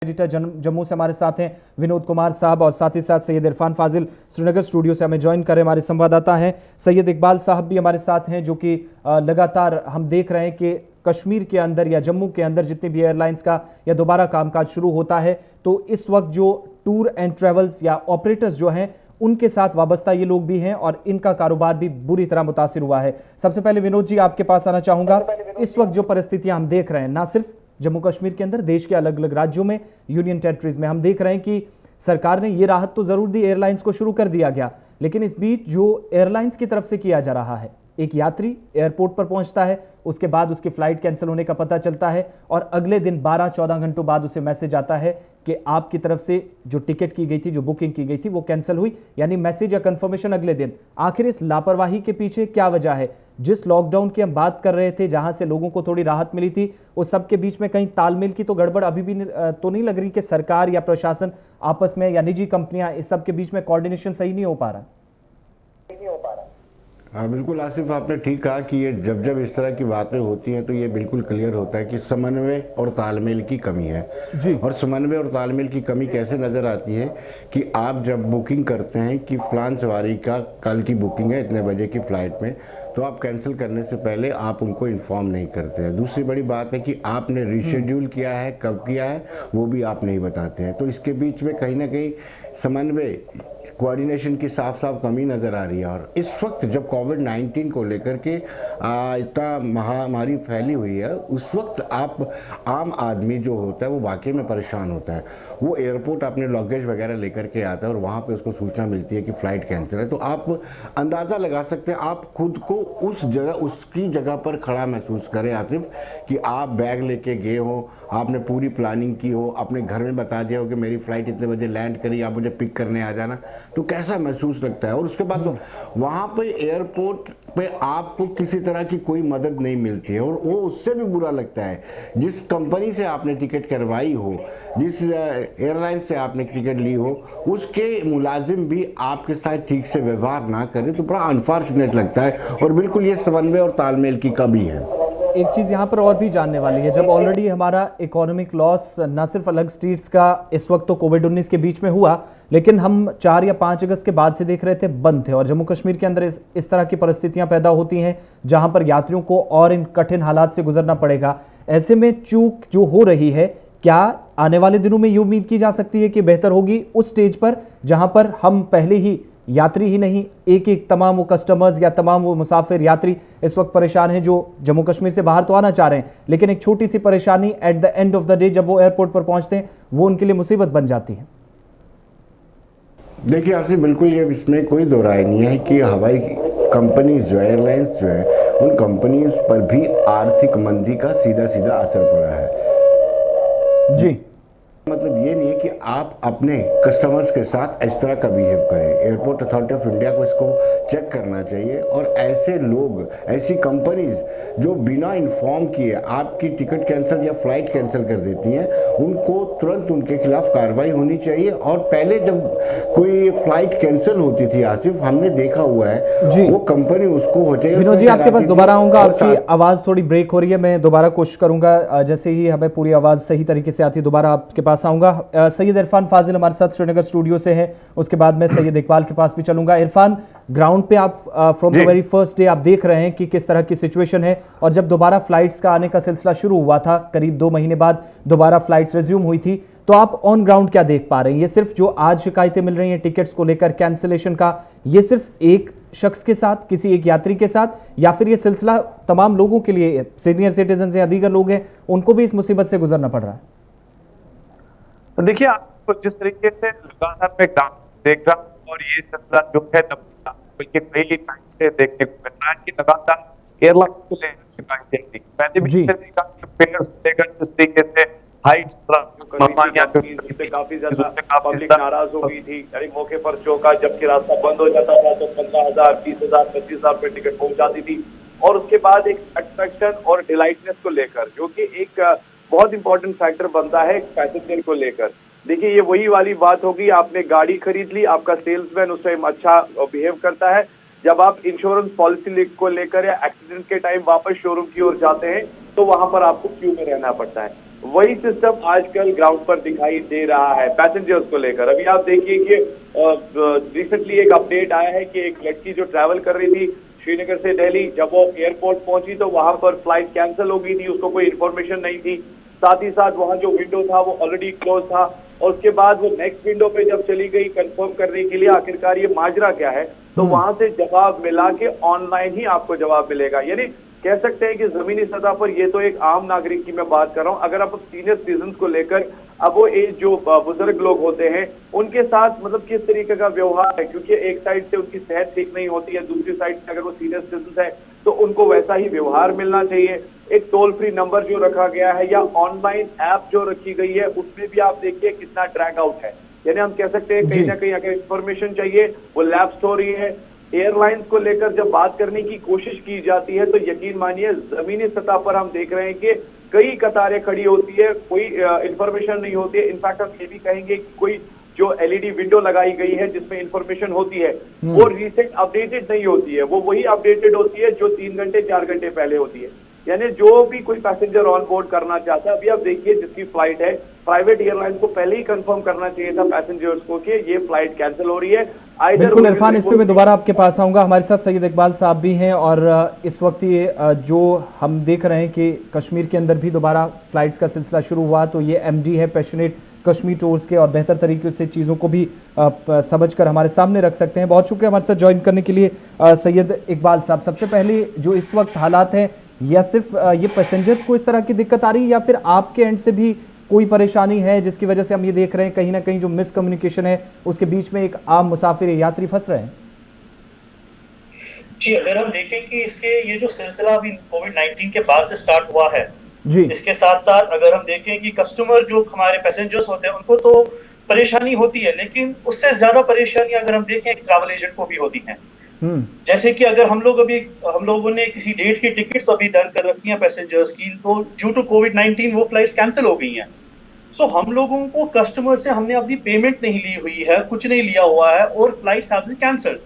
Editor Jammu से हमारे साथ हैं विनोद कुमार साहब, और साथ ही साथ सैयद इरफान फाजिल श्रीनगर स्टूडियो से हमें ज्वाइन कर रहे हैं। हमारे संवाददाता हैं सैयद इकबाल साहब भी हमारे साथ हैं, जो कि लगातार हम देख रहे हैं कि कश्मीर के अंदर या जम्मू के अंदर जितनी भी एयरलाइंस का या दोबारा कामकाज शुरू होता है तो इस वक्त जो टूर एंड ट्रेवल्स या ऑपरेटर्स जो हैं उनके साथ वाबस्ता ये लोग भी हैं और इनका कारोबार भी बुरी तरह मुतासिर हुआ है। सबसे पहले विनोद जी आपके पास आना चाहूंगा, इस वक्त जो परिस्थितियां हम देख रहे हैं ना सिर्फ जम्मू कश्मीर के अंदर, देश के अलग अलग राज्यों में, यूनियन टेरिटरीज में, हम देख रहे हैं कि सरकार ने ये राहत तो जरूर दी, एयरलाइंस को शुरू कर दिया गया, लेकिन इस बीच जो एयरलाइंस की तरफ से किया जा रहा है, एक यात्री एयरपोर्ट पर पहुंचता है, उसके बाद उसकी फ्लाइट कैंसिल होने का पता चलता है और अगले दिन 12-14 घंटों बाद उसे मैसेज आता है कि आपकी तरफ से जो टिकट की गई थी, जो बुकिंग की गई थी, वो कैंसिल हुई, यानी मैसेज या कंफर्मेशन अगले दिन। आखिर इस लापरवाही के पीछे क्या वजह है? जिस लॉकडाउन की हम बात कर रहे थे, जहां से लोगों को थोड़ी राहत मिली थी, उस सब के बीच में कहीं तालमेल की तो गड़बड़ अभी भी तो नहीं लग रही कि सरकार या प्रशासन आपस में या निजी कंपनियां इस सब के बीच में कोऑर्डिनेशन सही नहीं हो पा रहा? हाँ बिल्कुल आसिफ, आपने ठीक कहा कि ये जब जब इस तरह की बातें होती हैं तो ये बिल्कुल क्लियर होता है कि समन्वय और तालमेल की कमी है जी। और समन्वय और तालमेल की कमी कैसे नजर आती है कि आप जब बुकिंग करते हैं कि फलान सवारी का कल की बुकिंग है इतने बजे की फ्लाइट में, तो आप कैंसिल करने से पहले आप उनको इन्फॉर्म नहीं करते हैं। दूसरी बड़ी बात है कि आपने रीशेड्यूल किया है, कब किया है, वो भी आप नहीं बताते हैं। तो इसके बीच में कहीं ना कहीं समन्वय, कोऑर्डिनेशन की साफ साफ कमी नजर आ रही है। और इस वक्त जब कोविड-19 को लेकर के इतना महामारी फैली हुई है, उस वक्त आप आम आदमी जो होता है वो वाकई में परेशान होता है। वो एयरपोर्ट अपने लगेज वगैरह लेकर के आता है और वहाँ पे उसको सूचना मिलती है कि फ्लाइट कैंसिल है, तो आप अंदाज़ा लगा सकते हैं, आप खुद को उस जगह, उसकी जगह पर खड़ा महसूस करें आसिफ, कि आप बैग लेके गए हो, आपने पूरी प्लानिंग की हो, अपने घर में बता दिया हो कि मेरी फ्लाइट इतने बजे लैंड करी, आप मुझे पिक करने आ जाना, तो कैसा महसूस लगता है। और उसके बाद तो वहाँ पे एयरपोर्ट पे आपको किसी तरह की कोई मदद नहीं मिलती है, और वो उससे भी बुरा लगता है जिस कंपनी से आपने टिकट करवाई हो, जिस एयरलाइन से आपने टिकट ली हो, उसके मुलाजिम भी आपके साथ ठीक से व्यवहार ना करें, तो बड़ा अनफॉर्चुनेट लगता है। और बिल्कुल ये समन्वय और तालमेल की कमी है। एक चीज़ यहाँ पर और भी जानने वाली है, जब ऑलरेडी हमारा इकोनॉमिक लॉस न सिर्फ अलग स्टेट्स का इस वक्त तो कोविड-19 के बीच में हुआ, लेकिन हम 4 या 5 अगस्त के बाद से देख रहे थे बंद थे, और जम्मू कश्मीर के अंदर इस तरह की परिस्थितियां पैदा होती हैं जहां पर यात्रियों को और इन कठिन हालात से गुजरना पड़ेगा। ऐसे में चूक जो हो रही है, क्या आने वाले दिनों में ये उम्मीद की जा सकती है कि बेहतर होगी उस स्टेज पर जहां पर हम पहले ही यात्री ही नहीं, एक एक तमाम वो कस्टमर्स या तमाम वो मुसाफिर यात्री इस वक्त परेशान हैं जो जम्मू कश्मीर से बाहर तो आना चाह रहे हैं, लेकिन एक छोटी सी परेशानी at the end of the day जब वो एयरपोर्ट पर पहुंचते हैं वो उनके लिए मुसीबत बन जाती है? देखिए आपसे बिल्कुल ये इसमें कोई दो राय नहीं है कि हवाई कंपनीज जो एयरलाइंस जो है, उन कंपनीज पर भी आर्थिक मंदी का सीधा सीधा असर पड़ा है जी। मतलब ये नहीं है कि आप अपने कस्टमर्स के साथ इस तरह का बिहेव करें। एयरपोर्ट अथॉरिटी ऑफ इंडिया को इसको चेक करना चाहिए, और ऐसे लोग, ऐसी कंपनीज जो बिना इन्फॉर्म किए आपकी टिकट कैंसिल या फ्लाइट कैंसिल कर देती हैं, उनको तुरंत उनके खिलाफ कार्रवाई होनी चाहिए। और पहले जब कोई फ्लाइट कैंसिल होती थी आसिफ, हमने देखा हुआ है, वो कंपनी उसको हो जाए। विनोद जी आपके पास दोबारा आऊंगा, आपकी आवाज थोड़ी ब्रेक हो रही है, मैं दोबारा कोशिश करूंगा, जैसे ही हमें पूरी आवाज सही तरीके से आती है दोबारा आपके पास आऊंगा। सैयद इरफान फाजिल हमारे साथ श्रीनगर स्टूडियो से है, उसके बाद मैं सैयद इकबाल के पास भी चलूंगा। इरफान, ग्राउंड पे आप from the very first day आप देख रहे हैं कि किस तरह की सिचुएशन है, और जब दोबारा फ्लाइट्स का आने का सिलसिला शुरू हुआ था, करीब 2 महीने बाद दोबारा फ्लाइट्स रिज्यूम हुई थी, तो आप ऑन ग्राउंड क्या देख पा रहे हैं? ये सिर्फ जो आज शिकायतें मिल रही हैं टिकट्स को लेकर कैंसिलेशन का, ये सिर्फ एक शख्स के साथ, किसी एक यात्री के साथ, या फिर ये सिलसिला तमाम लोगों के लिए, सीनियर सिटीजन या दीगर लोग हैं, उनको भी इस मुसीबत से गुजरना पड़ रहा है? तो देखिए आपको जिस तरीके से लगातार मैं देख रहा हूँ, और ये सिलसिला जो है बल्कि कई टाइम से देखने को मिल रहा है कि लगातार एयरलाइन को लेकर शिकायतें थी। मैंने भी देखा कि फेयर्स लेकर जिस तरीके से हाइट काफी ज्यादा पब्लिक नाराज हो गई थी, यानी मौके पर चौका, जबकि रास्ता बंद हो जाता था तो 15,000, 20,000, 25,000 पे टिकट पहुंच जाती थी। और उसके बाद एक अट्रैक्शन और डिलाइटनेस को लेकर, जो कि एक बहुत इंपॉर्टेंट फैक्टर बनता है पैसेंजर को लेकर। देखिए ये वही वाली बात होगी, आपने गाड़ी खरीद ली, आपका सेल्समैन उस टाइम अच्छा बिहेव करता है, जब आप इंश्योरेंस पॉलिसी को लेकर या एक्सीडेंट के टाइम वापस शोरूम की ओर जाते हैं तो वहां पर आपको क्यू में रहना पड़ता है। वही सिस्टम आजकल ग्राउंड पर दिखाई दे रहा है पैसेंजर्स को लेकर। अभी आप देखिए कि रिसेंटली एक अपडेट आया है कि एक लड़की जो ट्रैवल कर रही थी श्रीनगर से दिल्ली, जब वो एयरपोर्ट पहुंची तो वहां पर फ्लाइट कैंसिल हो गई थी, उसको कोई इन्फॉर्मेशन नहीं थी। साथ ही साथ वहां जो विंडो था वो ऑलरेडी क्लोज था, और उसके बाद वो नेक्स्ट विंडो पे जब चली गई कंफर्म करने के लिए आखिरकार ये माजरा क्या है, तो वहां से जवाब मिला कि ऑनलाइन ही आपको जवाब मिलेगा। यानी कह सकते हैं कि जमीनी सतह पर ये तो एक आम नागरिक की मैं बात कर रहा हूं। अगर आप सीनियर सिटीजन को लेकर, अब वो एज जो बुजुर्ग लोग होते हैं उनके साथ मतलब किस तरीके का व्यवहार है, क्योंकि एक साइड से उनकी सेहत ठीक नहीं होती है, दूसरी साइड से अगर वो सीनियर सिटीजन है तो उनको वैसा ही व्यवहार मिलना चाहिए। एक टोल फ्री नंबर जो रखा गया है या ऑनलाइन ऐप जो रखी गई है उसमें भी आप देखिए कितना ड्रैग आउट है। यानी हम कह सकते हैं कहीं ना कहीं अगर इंफॉर्मेशन चाहिए वो लैप्स हो रही है। एयरलाइंस को लेकर जब बात करने की कोशिश की जाती है तो यकीन मानिए जमीनी सतह पर हम देख रहे हैं कि कई कतारें खड़ी होती है, कोई इंफॉर्मेशन नहीं होती है। इनफैक्ट हम ये भी कहेंगे कि कोई जो एलईडी विंडो लगाई गई है जिसमें इंफॉर्मेशन होती है वो रिसेंट अपडेटेड नहीं होती है, वो वही अपडेटेड होती है जो 3 घंटे 4 घंटे पहले होती है। यानी जो भी कोई पैसेंजर ऑन बोर्ड करना चाहता है, अभी आप देखिए जिसकी फ्लाइट है, प्राइवेट एयरलाइन को पहले ही कंफर्म करना चाहिए था पैसेंजर्स को कि ये फ्लाइट कैंसिल हो रही है। बिल्कुल इरफान, इस पे मैं दोबारा आपके पास आऊंगा। हमारे साथ सैयद इकबाल साहब भी हैं और इस वक्त ये जो हम देख रहे हैं कि कश्मीर के अंदर भी दोबारा फ्लाइट्स का सिलसिला शुरू हुआ, तो ये एमडी है पैशनेट कश्मीर टूर्स के और बेहतर तरीके से चीज़ों को भी समझकर हमारे सामने रख सकते हैं। बहुत शुक्रिया हमारे साथ ज्वाइन करने के लिए सैयद इकबाल साहब। सबसे पहले जो इस वक्त हालात हैं, या सिर्फ ये पैसेंजर्स को इस तरह की दिक्कत आ रही है या फिर आपके एंड से भी कोई परेशानी है जिसकी वजह से हम ये देख रहे हैं कहीं ना कहीं जो मिसकम्युनिकेशन है उसके बीच में एक आम मुसाफिर यात्री फंस रहे हैं? जी, अगर हम देखें कि इसके ये जो सिलसिला अभी कोविड-19 के बाद से स्टार्ट हुआ है जी, इसके साथ साथ अगर हम देखें कि कस्टमर जो हमारे पैसेंजर्स होते हैं उनको तो परेशानी होती है, लेकिन उससे ज्यादा परेशानी अगर हम देखें ट्रैवल एजेंट को भी होती है। जैसे कि अगर हम लोगों ने किसी डेट की टिकट्स अभी डन कर रखी हैं पैसेंजर्स की, तो ड्यू टू कोविड-19 वो फ्लाइट्स कैंसिल हो गई हैं। सो हम लोगों को कस्टमर से हमने अपनी पेमेंट नहीं ली हुई है, कुछ नहीं लिया हुआ है और फ्लाइट्स हैव बीन कैंसिल्ड,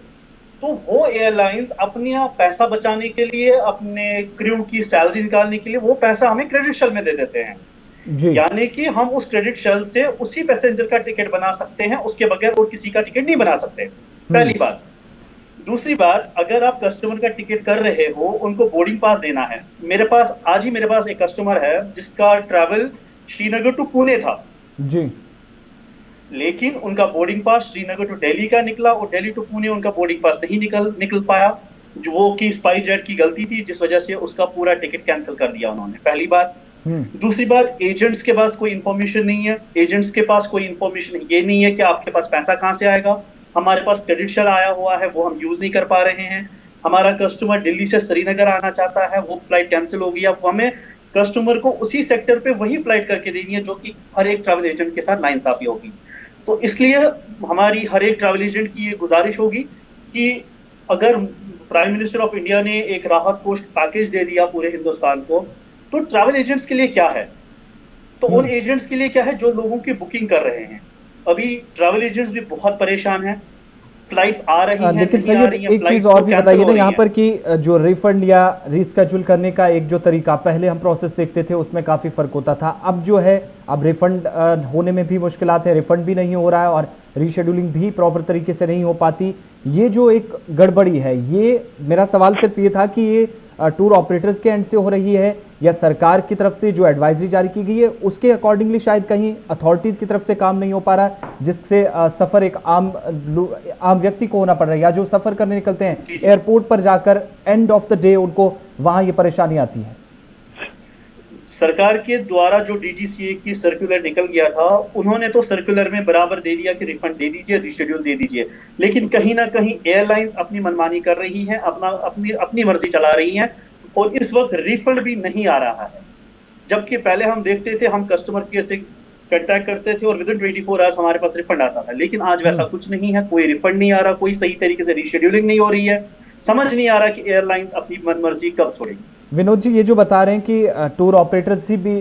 तो वो एयरलाइंस अपना पैसा बचाने के लिए, अपने क्रू की सैलरी निकालने के लिए वो पैसा हमें क्रेडिट शेल में दे देते हैं। यानी कि हम उस क्रेडिट शेल से उसी पैसेंजर का टिकट बना सकते हैं, उसके बगैर और किसी का टिकट नहीं बना सकते। पहली बात। दूसरी बात, अगर आप कस्टमर का टिकट कर रहे हो, उनको बोर्डिंग पास देना है। आज ही मेरे पास एक कस्टमर है जिसका ट्रैवल श्रीनगर टू पुणे था जी, लेकिन उनका boarding pass Srinagar to Delhi का निकला और दिल्ली टू पुणे उनका बोर्डिंग पास नहीं निकल पाया, जो वो कि स्पाइस जेट की गलती थी, जिस वजह से उसका पूरा टिकट कैंसिल कर दिया उन्होंने। पहली बात। दूसरी बात, एजेंट्स के पास कोई इंफॉर्मेशन नहीं है। एजेंट्स के पास कोई इंफॉर्मेशन ये नहीं है कि आपके पास पैसा कहां से आएगा। हमारे पास क्रेडिट शेल आया हुआ है, वो हम यूज नहीं कर पा रहे हैं। हमारा कस्टमर दिल्ली से श्रीनगर आना चाहता है, वो फ्लाइट कैंसिल हो गई। अब हमें कस्टमर को उसी सेक्टर पे वही फ्लाइट करके देनी है जो कि हर एक ट्रैवल एजेंट के साथ नाइंसाफी होगी। तो इसलिए हमारी हर एक ट्रैवल एजेंट की ये गुजारिश होगी कि अगर प्राइम मिनिस्टर ऑफ इंडिया ने एक राहत कोष पैकेज दे दिया पूरे हिंदुस्तान को, तो ट्रैवल एजेंट्स के लिए क्या है, तो उन एजेंट्स के लिए क्या है जो लोगों की बुकिंग कर रहे हैं। अभी ट्रैवल एजेंट्स भी बहुत परेशान हैं, फ्लाइट्स आ रही हैं, लेकिन सैयद एक चीज और भी बताइए ना यहाँ पर कि जो रिफंड या रीस्केड्यूल करने का एक जो तरीका पहले हम प्रोसेस देखते थे उसमें काफी फर्क होता था, अब जो है अब रिफंड होने में भी मुश्किलात है, रिफंड भी नहीं हो रहा है और रीशेड्यूलिंग भी प्रॉपर तरीके से नहीं हो पाती। ये जो एक गड़बड़ी है, ये मेरा सवाल सिर्फ ये था कि ये टूर ऑपरेटर्स के एंड से हो रही है या सरकार की तरफ से जो एडवाइजरी जारी की गई है उसके अकॉर्डिंगली शायद कहीं अथॉरिटीज की तरफ से काम नहीं हो पा रहा है, जिससे सफर एक आम व्यक्ति को होना पड़ रहा है, या जो सफर करने निकलते हैं एयरपोर्ट पर जाकर एंड ऑफ द डे उनको वहां ये परेशानी आती है। सरकार के द्वारा जो डीजीसीए की सर्कुलर निकल गया था, उन्होंने तो सर्कुलर में बराबर दे दिया कि रिफंड दे दीजिए, रीशेड्यूल दे दीजिए, लेकिन कहीं ना कहीं एयरलाइंस अपनी मनमानी कर रही हैं, अपनी मर्जी चला रही हैं और इस वक्त रिफंड भी नहीं आ रहा है। जबकि पहले हम देखते थे, हम कस्टमर केयर से कांटेक्ट करते थे और विद इन 24 आवर्स हमारे पास रिफंड आता था, लेकिन आज वैसा कुछ नहीं है, कोई रिफंड नहीं आ रहा, कोई सही तरीके से रीशेड्यूलिंग नहीं हो रही है। समझ नहीं आ रहा कि एयरलाइंस अपनी मनमर्जी कब छोड़ेगी। विनोद जी, ये जो बता रहे हैं कि टूर ऑपरेटर्स भी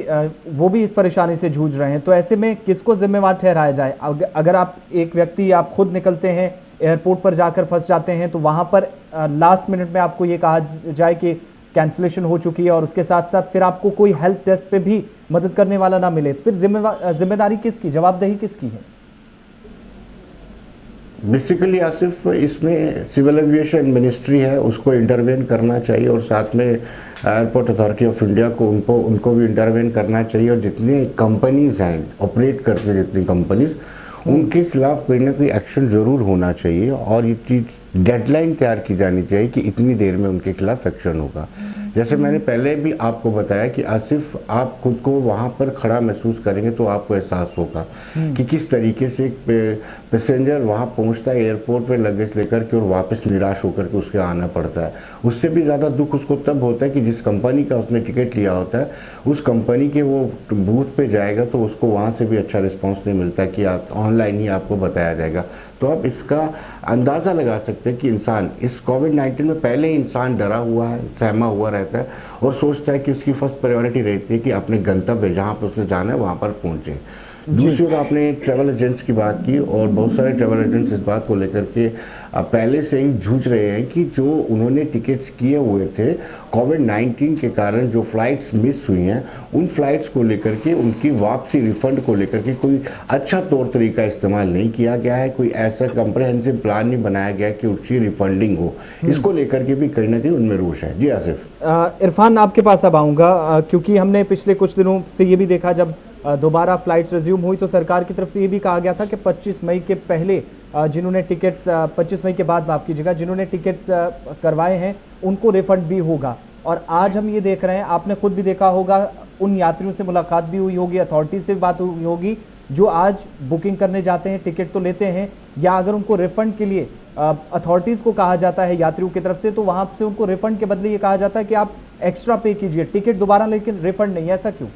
वो भी इस परेशानी से जूझ रहे हैं, तो ऐसे में किसको जिम्मेवार ठहराया जाए? अगर आप एक व्यक्ति आप खुद निकलते हैं एयरपोर्ट पर जाकर फंस जाते हैं तो वहां पर लास्ट मिनट में आपको ये कहा जाए कि कैंसिलेशन हो चुकी है और उसके साथ साथ फिर आपको कोई हेल्प डेस्क पे भी मदद करने वाला ना मिले, फिर जिम्मेदारी किसकी, जवाबदेही किसकी है? बेसिकली आसिफ, इसमें सिविल एविएशन मिनिस्ट्री है, उसको इंटरवेन करना चाहिए और साथ में एयरपोर्ट अथॉरिटी ऑफ इंडिया को उनको भी इंटरवेन करना चाहिए। और जितने कंपनीज हैं ऑपरेट करते हैं, जितनी कंपनीज, उनके खिलाफ कोई ना कोई एक्शन जरूर होना चाहिए और ये चीज डेडलाइन तैयार की जानी चाहिए कि इतनी देर में उनके खिलाफ एक्शन होगा। जैसे मैंने पहले भी आपको बताया कि आसिफ, आप खुद को वहां पर खड़ा महसूस करेंगे तो आपको एहसास होगा कि किस तरीके से पैसेंजर वहां पहुंचता है एयरपोर्ट पे लगेज लेकर के और वापस निराश होकर के उसके आना पड़ता है। उससे भी ज़्यादा दुख उसको तब होता है कि जिस कंपनी का उसने टिकट लिया होता है, उस कंपनी के वो बूथ पे जाएगा तो उसको वहाँ से भी अच्छा रिस्पॉन्स नहीं मिलता कि आप ऑनलाइन ही आपको बताया जाएगा। तो आप इसका अंदाज़ा लगा सकते हैं कि इंसान इस कोविड-19 में पहले ही इंसान डरा हुआ है, सहमा हुआ रहता है और सोचता है कि उसकी फर्स्ट प्रायोरिटी रहती है कि अपने गंतव्य जहाँ पर उसने जाना है वहाँ पर पहुँचे। दूसरी ओर आपने ट्रैवल एजेंट्स की बात की और बहुत सारे ट्रैवल एजेंट्स इस बात को लेकर के पहले से ही जूझ रहे हैं कि जो उन्होंने टिकट्स किए हुए थे कोविड-19 के कारण जो फ्लाइट्स मिस हुई हैं, उन फ्लाइट्स को लेकर के उनकी वापसी रिफंड को लेकर के कोई अच्छा तौर तरीका इस्तेमाल नहीं किया गया है, कोई ऐसा कम्प्रहेंसिव प्लान नहीं बनाया गया कि उसकी रिफंडिंग हो। इसको लेकर के भी कहीं ना कहीं उनमें रोष है। जी आसिफ। इरफान, आपके पास अब आऊँगा क्योंकि हमने पिछले कुछ दिनों से ये भी देखा, जब दोबारा फ्लाइट्स रिज्यूम हुई तो सरकार की तरफ से ये भी कहा गया था कि 25 मई के पहले जिन्होंने टिकट्स 25 मई के बाद माफ़ कीजिएगा, जिन्होंने टिकट्स करवाए हैं उनको रिफंड भी होगा। और आज हम ये देख रहे हैं, आपने खुद भी देखा होगा, उन यात्रियों से मुलाकात भी हुई होगी, अथॉरिटीज से भी बात हुई होगी जो आज बुकिंग करने जाते हैं, टिकट तो लेते हैं, या अगर उनको रिफंड के लिए अथॉरिटीज़ को कहा जाता है यात्रियों की तरफ से, तो वहाँ से उनको रिफंड के बदले ये कहा जाता है कि आप एक्स्ट्रा पे कीजिए टिकट दोबारा, लेकिन रिफंड नहीं। ऐसा क्यों?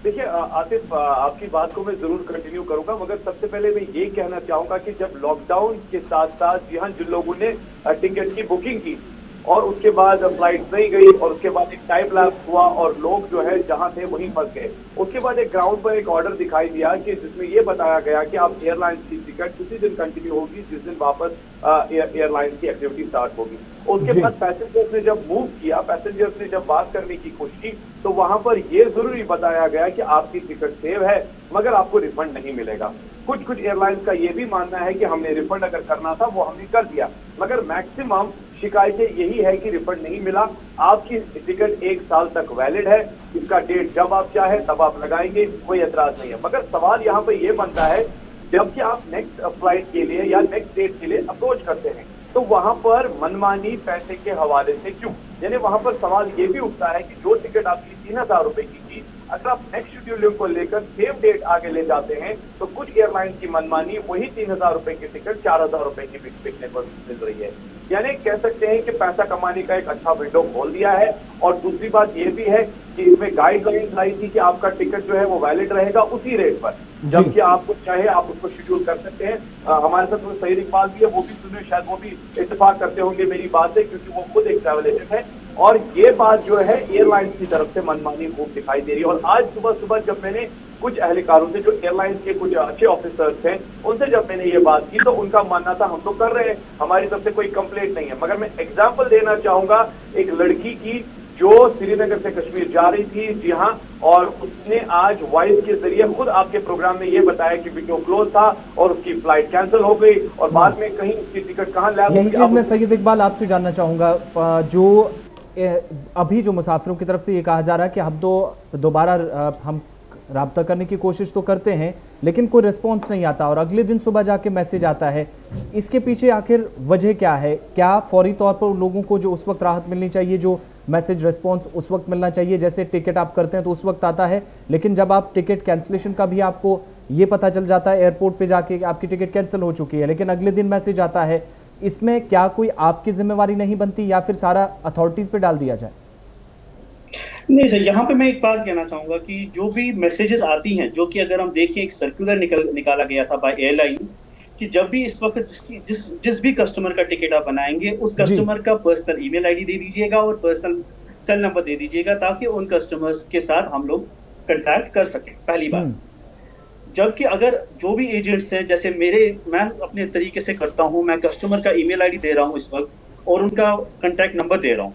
देखिए आसिफ, आपकी बात को मैं जरूर कंटिन्यू करूंगा, मगर सबसे पहले मैं ये कहना चाहूंगा कि जब लॉकडाउन के साथ साथ यहाँ जिन लोगों ने टिकट की बुकिंग की और उसके बाद फ्लाइट नहीं गई और उसके बाद एक टाइम लैप्स हुआ और लोग जो है जहां थे वहीं फंस गए, उसके बाद एक ग्राउंड पर एक ऑर्डर दिखाई दिया कि जिसमें ये बताया गया कि आप एयरलाइंस की टिकट उसी दिन कंटिन्यू होगी जिस दिन वापस एयरलाइंस की एक्टिविटी स्टार्ट होगी। उसके बाद पैसेंजर्स ने जब मूव किया, पैसेंजर्स ने जब बात करने की कोशिश की, तो वहां पर यह जरूरी बताया गया कि आपकी टिकट सेव है मगर आपको रिफंड नहीं मिलेगा। कुछ एयरलाइंस का ये भी मानना है कि हमने रिफंड अगर करना था वो हमने कर दिया, मगर मैक्सिमम शिकायतें यही है कि रिफंड नहीं मिला, आपकी टिकट 1 साल तक वैलिड है, इसका डेट जब आप चाहे तब आप लगाएंगे, कोई एतराज नहीं है। मगर सवाल यहाँ पे ये बनता है, जबकि आप नेक्स्ट फ्लाइट के लिए या नेक्स्ट डेट के लिए अप्रोच करते हैं तो वहां पर मनमानी पैसे के हवाले से क्यों? यानी वहां पर सवाल ये भी उठता है कि जो टिकट आपकी 3000 रुपए की थी, अगर आप नेक्स्ट शेड्यूलिंग को लेकर सेम डेट आगे ले जाते हैं तो कुछ एयरलाइंस की मनमानी वही 3000 रुपए की टिकट 4000 रुपए की बिकने पर मिल रही है। यानी कह सकते हैं कि पैसा कमाने का एक अच्छा विंडो खोल दिया है। और दूसरी बात ये भी है कि इसमें गाइडलाइंस आई थी कि आपका टिकट जो है वो वैलिड रहेगा उसी रेट पर, जबकि आपको चाहे आप उसको शेड्यूल कर सकते हैं। हमारे साथ वो सईद इकबाल भी है, वो भी सुने, शायद वो भी इत्तेफाक करते होंगे मेरी बात से, क्योंकि वो खुद एक ट्रैवल एजेंट है। और ये बात जो है एयरलाइंस की तरफ से मनमानी खूब दिखाई दे रही है। और आज सुबह जब मैंने कुछ अहलकारों से, जो एयरलाइंस के कुछ अच्छे ऑफिसर्स हैं, उनसे जब मैंने ये बात की तो उनका मानना था हम तो कर रहे हैं, हमारी तरफ से कोई कंप्लेंट नहीं है। मगर मैं एग्जाम्पल देना चाहूंगा एक लड़की की जो श्रीनगर से कश्मीर जा रही थी, जी हाँ, और उसने आज वॉइस के जरिए खुद आपके प्रोग्राम में ये बताया कि विंडो क्लोज था और उसकी फ्लाइट कैंसिल हो गई और बाद में कहीं उसकी टिकट कहाँ लैब। यही चीज मैं सैयद इकबाल आपसे जानना चाहूंगा, जो अभी जो मुसाफिरों की तरफ से ये कहा जा रहा है कि हम तो दोबारा हम राब्ता करने की कोशिश तो करते हैं लेकिन कोई रिस्पॉन्स नहीं आता और अगले दिन सुबह जाके मैसेज आता है, इसके पीछे आखिर वजह क्या है? क्या फौरी तौर पर उन लोगों को जो उस वक्त राहत मिलनी चाहिए, जो मैसेज रिस्पॉन्स उस वक्त मिलना चाहिए, जैसे टिकट आप करते हैं तो उस वक्त आता है, लेकिन जब आप टिकट कैंसिलेशन का भी आपको ये पता चल जाता है एयरपोर्ट पे जाके आपकी टिकट कैंसिल हो चुकी है, लेकिन अगले दिन मैसेज आता है, इसमें क्या कोई आपकी जिम्मेवारी नहीं बनती या फिर सारा अथॉरिटीज पे डाल दिया जाए? नहीं सर, यहाँ पे मैं एक बात कहना चाहूंगा कि जो भी मैसेजेस आती हैं, जो कि अगर हम देखें एक सर्कुलर निकाला गया था बाय एयरलाइंस कि जब भी इस वक्त जिस भी कस्टमर का टिकट आप बनाएंगे उस कस्टमर का पर्सनल ईमेल आईडी दे दीजिएगा और पर्सनल सेल नंबर दे दीजिएगा ताकि उन कस्टमर्स के साथ हम लोग कंटैक्ट कर सकें, पहली बात। जबकि अगर जो भी एजेंट्स हैं, जैसे मैं अपने तरीके से करता हूं, मैं कस्टमर का ईमेल आईडी दे रहा हूं इस वक्त और उनका कांटेक्ट नंबर दे रहा हूं,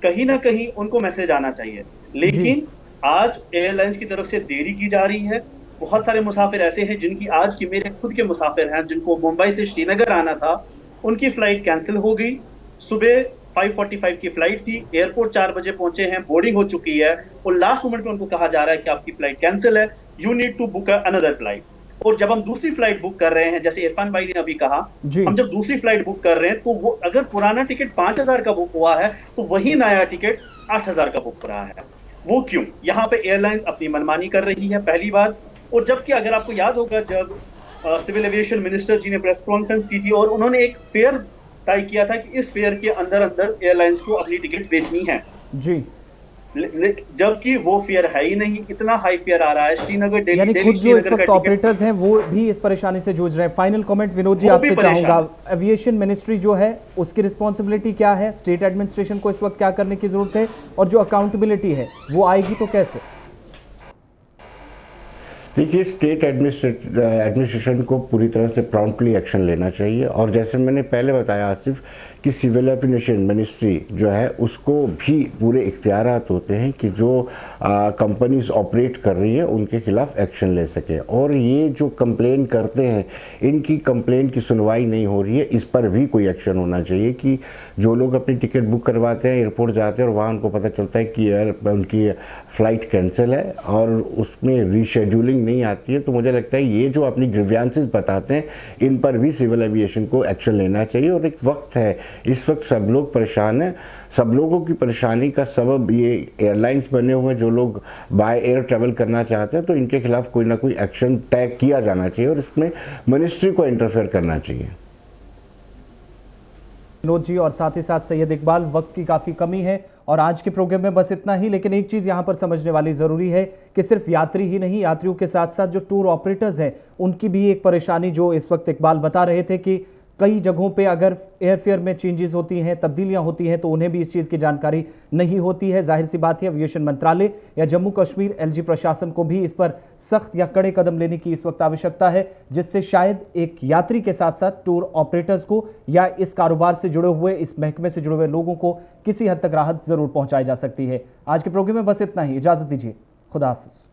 कहीं ना कहीं उनको मैसेज आना चाहिए। लेकिन आज एयरलाइंस की तरफ से देरी की जा रही है। बहुत सारे मुसाफिर ऐसे हैं जिनकी आज की, मेरे खुद के मुसाफिर हैं जिनको मुंबई से श्रीनगर आना था, उनकी फ्लाइट कैंसिल हो गई। सुबह 5:45 की फ्लाइट थी, एयरपोर्ट 4 बजे पहुंचे हैं, बोर्डिंग हो चुकी है और लास्ट मोमेंट में उनको कहा जा रहा है कि आपकी फ्लाइट कैंसिल है, you need to book another flight. और जब हम दूसरी फ्लाइट बुक कर रहे हैं, जैसे इरफान भाई ने अभी कहा, हम जब दूसरी फ्लाइट बुक कर रहे हैं तो वो अगर पुराना टिकट 5,000 का बुक हुआ है तो वही नया टिकट 8,000 का बुक हो रहा है। वो क्यों? यहाँ पे एयरलाइंस अपनी मनमानी कर रही है, पहली बात। और जबकि अगर आपको याद होगा, जब सिविल एविएशन मिनिस्टर जी ने प्रेस कॉन्फ्रेंस की थी और उन्होंने एक फेयर तय किया था कि इस फेयर के अंदर अंदर एयरलाइंस को अपनी टिकट बेचनी है जी, जबकि वो फेयर है ही नहीं। इतना हाई फेयर आ रहा है श्रीनगर दिल्ली, यानी खुद जो इस वक्त ऑपरेटर्स हैं वो भी इस परेशानी से जूझ रहे हैं। फाइनल कमेंट विनोद जी आपसे चाहूंगा, एविएशन मिनिस्ट्री जो है उसकी रिस्पॉन्सिबिलिटी क्या है, स्टेट एडमिनिस्ट्रेशन को इस वक्त क्या करने की जरूरत है, और जो अकाउंटेबिलिटी है वो आएगी तो कैसे? देखिए, स्टेट एडमिनिस्ट्रेशन को पूरी तरह से प्रॉम्प्टली एक्शन लेना चाहिए। और जैसे मैंने पहले बताया आसिफ कि सिविल एविएशन मिनिस्ट्री जो है उसको भी पूरे इख्तियारात होते हैं कि जो कंपनीज ऑपरेट कर रही है उनके खिलाफ एक्शन ले सके। और ये जो कंप्लेन करते हैं, इनकी कंप्लेन की सुनवाई नहीं हो रही है, इस पर भी कोई एक्शन होना चाहिए कि जो लोग अपनी टिकट बुक करवाते हैं, एयरपोर्ट जाते हैं और वहाँ उनको पता चलता है कि उनकी फ्लाइट कैंसिल है और उसमें रीशेड्यूलिंग नहीं आती है, तो मुझे लगता है ये जो अपनी ग्रीवियंसेस बताते हैं इन पर भी सिविल एविएशन को एक्शन लेना चाहिए। और एक वक्त है, इस वक्त सब लोग परेशान हैं, सब लोगों की परेशानी का सबब ये एयरलाइंस बने हुए हैं जो लोग बाय एयर ट्रैवल करना चाहते हैं, तो इनके खिलाफ कोई ना कोई एक्शन तय किया जाना चाहिए और इसमें मिनिस्ट्री को इंटरफेयर करना चाहिए। विनोद जी और साथ ही साथ सैयद इकबाल, वक्त की काफ़ी कमी है और आज के प्रोग्राम में बस इतना ही। लेकिन एक चीज़ यहाँ पर समझने वाली ज़रूरी है कि सिर्फ यात्री ही नहीं, यात्रियों के साथ साथ जो टूर ऑपरेटर्स हैं उनकी भी एक परेशानी, जो इस वक्त इकबाल बता रहे थे कि कई जगहों पे अगर एयरफेयर में चेंजेस होती हैं, तब्दीलियां होती हैं, तो उन्हें भी इस चीज़ की जानकारी नहीं होती है। जाहिर सी बात है, एविएशन मंत्रालय या जम्मू कश्मीर एलजी प्रशासन को भी इस पर सख्त या कड़े कदम लेने की इस वक्त आवश्यकता है, जिससे शायद एक यात्री के साथ साथ टूर ऑपरेटर्स को या इस कारोबार से जुड़े हुए, इस महकमे से जुड़े हुए लोगों को किसी हद तक राहत जरूर पहुंचाई जा सकती है। आज के प्रोग्राम में बस इतना ही, इजाजत दीजिए, खुदा हाफिज।